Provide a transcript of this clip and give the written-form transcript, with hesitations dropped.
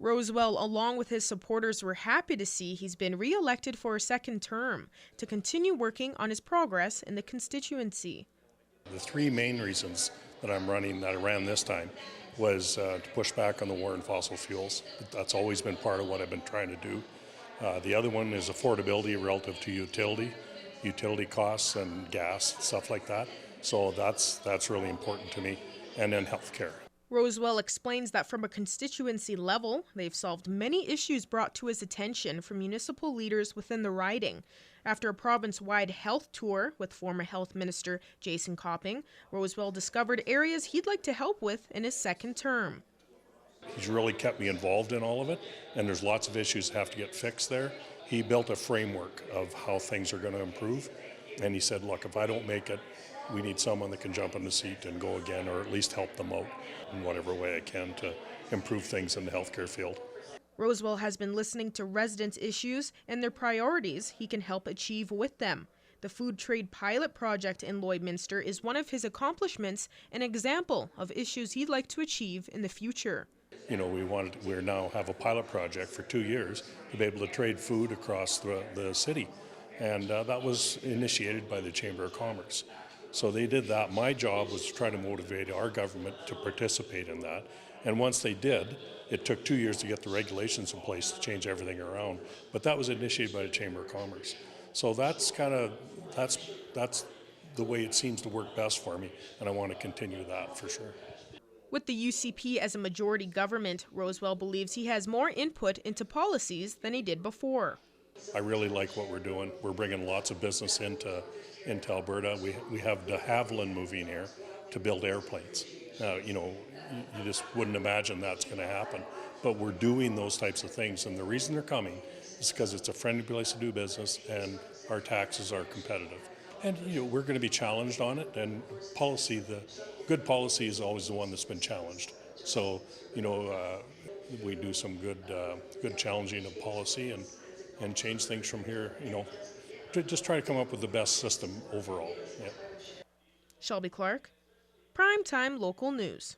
Rowswell, along with his supporters, were happy to see he's been re-elected for a second term to continue working on his progress in the constituency. The three main reasons that I ran this time, was to push back on the war on fossil fuels. That's always been part of what I've been trying to do. The other one is affordability relative to utility costs and gas, stuff like that. So that's really important to me. And then healthcare. Rowswell explains that from a constituency level, they've solved many issues brought to his attention from municipal leaders within the riding. After a province-wide health tour with former Health Minister Jason Copping, Rowswell discovered areas he'd like to help with in his second term. He's really kept me involved in all of it, and there's lots of issues that have to get fixed there. He built a framework of how things are going to improve, and he said, look, if I don't make it, we need someone that can jump in the seat and go again, or at least help them out in whatever way I can to improve things in the healthcare field. Rowswell has been listening to residents' issues and their priorities he can help achieve with them. The food trade pilot project in Lloydminster is one of his accomplishments, an example of issues he'd like to achieve in the future. You know, we now have a pilot project for 2 years to be able to trade food across the city, and that was initiated by the Chamber of Commerce. So they did that. My job was to try to motivate our government to participate in that. And once they did, it took 2 years to get the regulations in place to change everything around. But that was initiated by the Chamber of Commerce. So that's the way it seems to work best for me, and I want to continue that for sure. With the UCP as a majority government, Rowswell believes he has more input into policies than he did before. I really like what we're doing. We're bringing lots of business into Alberta. We have de Havilland moving here to build airplanes. You know, you just wouldn't imagine that's going to happen. But we're doing those types of things, and the reason they're coming is because it's a friendly place to do business and our taxes are competitive. And you know, we're going to be challenged on it, and policy, the good policy is always the one that's been challenged. So, you know, we do some good challenging of policy and change things from here, you know, to just try to come up with the best system overall. Yeah. Shelby Clark, Primetime Local News.